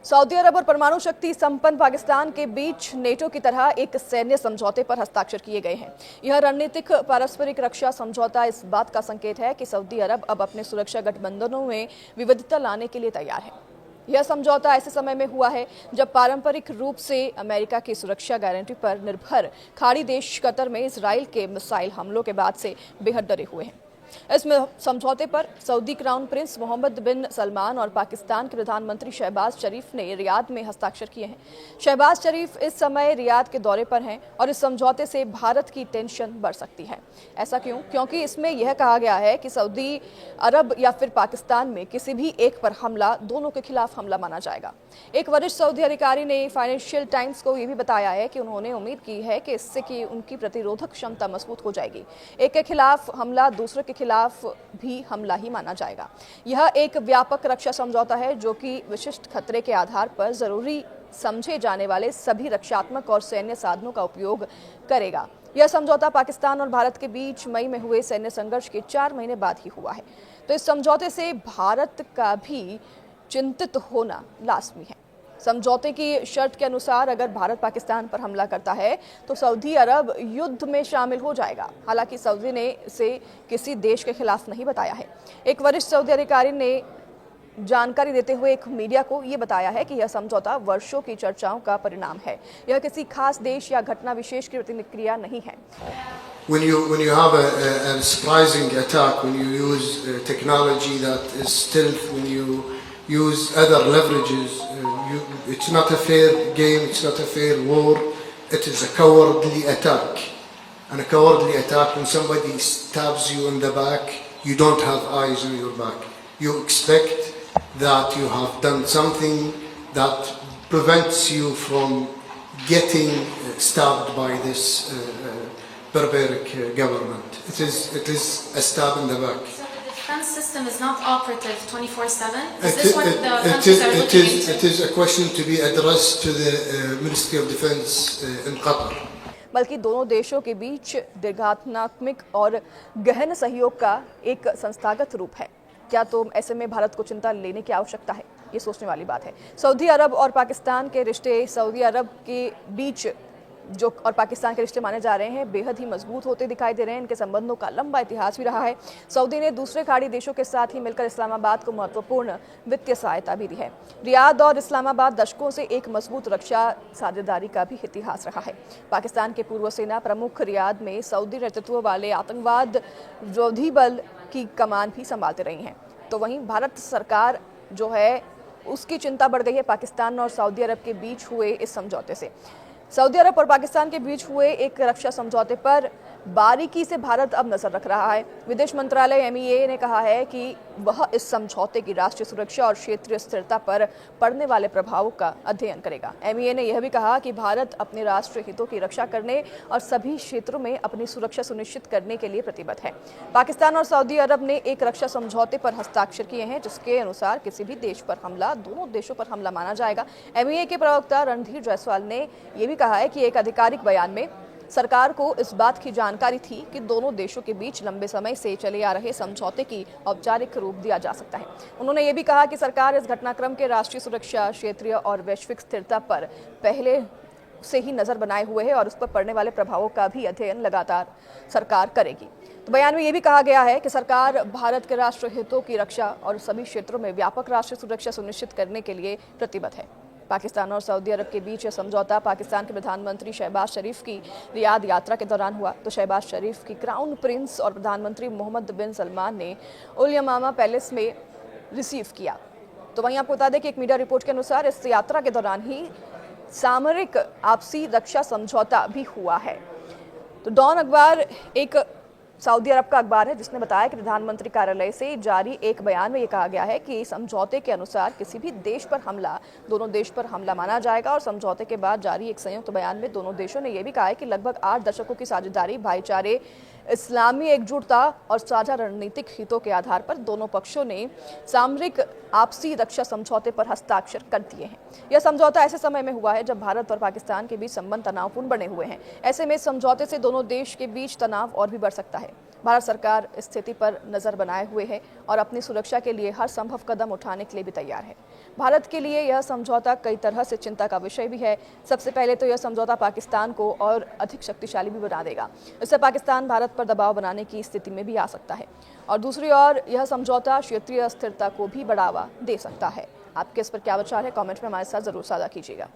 Saudi अरब और परमाणु शक्ति संपन्न पाकिस्तान के बीच नेटो की तरह एक सैन्य समझौते पर हस्ताक्षर किए गए हैं। यह रणनीतिक पारस्परिक रक्षा समझौता इस बात का संकेत है कि सऊदी अरब अब अपने सुरक्षा गठबंधनों में विविधता लाने के लिए तैयार है। यह समझौता ऐसे समय में हुआ है जब पारंपरिक रूप से अमेरिका की सुरक्षा गारंटी पर निर्भर खाड़ी देश कतर में इजराइल के मिसाइल हमलों के बाद से बेहद डरे हुए हैं। इस समझौते पर सऊदी क्राउन प्रिंस मोहम्मद बिन सलमान और पाकिस्तान के प्रधानमंत्री शहबाज शरीफ ने रियाद में हस्ताक्षर किए हैं। शहबाज शरीफ इस समय रियाद के दौरे पर हैं और इस समझौते से भारत की टेंशन बढ़ सकती है। ऐसा क्यों? क्योंकि इसमें यह कहा गया है कि सऊदी अरब या फिर पाकिस्तान में किसी भी एक पर हमला दोनों के खिलाफ हमला माना जाएगा। एक वरिष्ठ सऊदी अधिकारी ने फाइनेंशियल टाइम्स को यह भी बताया है कि उन्होंने उम्मीद की है कि इससे कि उनकी प्रतिरोधक क्षमता मजबूत हो जाएगी। एक के खिलाफ हमला दूसरे के खिलाफ भी हमला ही माना जाएगा। यह एक व्यापक रक्षा समझौता है जो कि विशिष्ट खतरे के आधार पर जरूरी समझे जाने वाले सभी रक्षात्मक और सैन्य साधनों का उपयोग करेगा। यह समझौता पाकिस्तान और भारत के बीच मई में हुए सैन्य संघर्ष के 4 महीने बाद ही हुआ है। तो इस समझौते से भारत का भी चिंतित होना लाजमी है। समझौते की शर्त के अनुसार अगर भारत पाकिस्तान पर हमला करता है तो सऊदी अरब युद्ध में शामिल हो जाएगा। हालांकि सऊदी ने इसे किसी देश के खिलाफ नहीं बताया है। एक वरिष्ठ सऊदी अधिकारी ने जानकारी देते हुए एक मीडिया को ये बताया है कि यह समझौता वर्षों की चर्चाओं का परिणाम है। यह किसी खास देश या घटना विशेष की प्रतिक्रिया नहीं है। When you have a surprising attack, when you use technology that is stealth, when you use other leverages, it's not a fair game, it's not a fair war, it is a cowardly attack. And a cowardly attack, when somebody stabs you in the back, you don't have eyes on your back. You expect that you have done something that prevents you from getting stabbed by this barbaric government. It is a stab in the back. The defense system is not operative 24/7. Is this what the countries are looking into? It is a question to be addressed to the Ministry of Defense in Qatar. बल्कि दोनों देशों के बीच दीर्घात्मक और गहन सहयोग का एक संस्थागत रूप है। क्या तो ऐसे में भारत को चिंता लेने की आवश्यकता है? ये सोचने वाली बात है। सऊदी अरब और पाकिस्तान के रिश्ते सऊदी अरब के बीच जो और पाकिस्तान के रिश्ते माने जा रहे हैं बेहद ही मजबूत होते दिखाई दे रहे हैं। इनके संबंधों का लंबा इतिहास भी रहा है। सऊदी ने दूसरे खाड़ी देशों के साथ ही मिलकर इस्लामाबाद को महत्वपूर्ण वित्तीय सहायता भी दी है। रियाद और इस्लामाबाद दशकों से एक मजबूत रक्षा साझेदारी का भी इतिहास रहा है। पाकिस्तान के पूर्व सेना प्रमुख रियाद में सऊदी नेतृत्व वाले आतंकवाद विरोधी बल की कमान भी संभालते रही हैं। तो वहीं भारत सरकार जो है उसकी चिंता बढ़ गई है पाकिस्तान और सऊदी अरब के बीच हुए इस समझौते से। सऊदी अरब और पाकिस्तान के बीच हुए एक रक्षा समझौते पर बारीकी से भारत अब नजर रख रहा है। विदेश मंत्रालय MEA ने कहा है कि वह इस समझौते की राष्ट्रीय सुरक्षा और क्षेत्रीय स्थिरता पर पड़ने वाले प्रभावों का अध्ययन करेगा। MEA ने यह भी कहा कि भारत अपने राष्ट्रीय हितों की रक्षा करने और सभी क्षेत्रों में अपनी सुरक्षा सुनिश्चित करने के लिए प्रतिबद्ध है। पाकिस्तान और सऊदी अरब ने एक रक्षा समझौते पर हस्ताक्षर किए हैं जिसके अनुसार किसी भी देश पर हमला दोनों देशों पर हमला माना जाएगा। MEA के प्रवक्ता रणधीर जायसवाल ने यह भी कहा है कि एक आधिकारिक बयान में सरकार को इस बात की जानकारी थी कि दोनों देशों के बीच लंबे समय से चले आ रहे समझौते की औपचारिक रूप दिया जा सकता है। उन्होंने ये भी कहा कि सरकार इस घटनाक्रम के राष्ट्रीय सुरक्षा, क्षेत्रीय और वैश्विक स्थिरता पर पहले से ही नजर बनाए हुए है और उस पर पड़ने वाले प्रभावों का भी अध्ययन लगातार सरकार करेगी। तो बयान में ये भी कहा गया है कि सरकार भारत के राष्ट्रीय हितों की रक्षा और सभी क्षेत्रों में व्यापक राष्ट्रीय सुरक्षा सुनिश्चित करने के लिए प्रतिबद्ध है। पाकिस्तान और सऊदी अरब के बीच यह समझौता पाकिस्तान के प्रधानमंत्री शहबाज शरीफ की रियाद यात्रा के दौरान हुआ। तो शहबाज शरीफ की क्राउन प्रिंस और प्रधानमंत्री मोहम्मद बिन सलमान ने उल यमामा पैलेस में रिसीव किया। तो वहीं आपको बता दें कि एक मीडिया रिपोर्ट के अनुसार इस यात्रा के दौरान ही सामरिक आपसी रक्षा समझौता भी हुआ है। तो डॉन अखबार एक सऊदी अरब का अखबार है जिसने बताया कि प्रधानमंत्री कार्यालय से जारी एक बयान में यह कहा गया है कि समझौते के अनुसार किसी भी देश पर हमला दोनों देश पर हमला माना जाएगा। और समझौते के बाद जारी एक संयुक्त बयान में दोनों देशों ने यह भी कहा है कि लगभग 8 दशकों की साझेदारी, भाईचारे, इस्लामी एकजुटता और साझा रणनीतिक हितों के आधार पर दोनों पक्षों ने सामरिक आपसी रक्षा समझौते पर हस्ताक्षर कर दिए हैं। यह समझौता ऐसे समय में हुआ है जब भारत और पाकिस्तान के बीच संबंध तनावपूर्ण बने हुए हैं। ऐसे में समझौते से दोनों देश के बीच तनाव और भी बढ़ सकता है। भारत सरकार स्थिति पर नज़र बनाए हुए है और अपनी सुरक्षा के लिए हर संभव कदम उठाने के लिए भी तैयार है। भारत के लिए यह समझौता कई तरह से चिंता का विषय भी है। सबसे पहले तो यह समझौता पाकिस्तान को और अधिक शक्तिशाली भी बना देगा। इससे पाकिस्तान भारत पर दबाव बनाने की स्थिति में भी आ सकता है और दूसरी ओर यह समझौता क्षेत्रीय अस्थिरता को भी बढ़ावा दे सकता है। आपके इस पर क्या विचार है? कमेंट में हमारे साथ जरूर साझा कीजिएगा।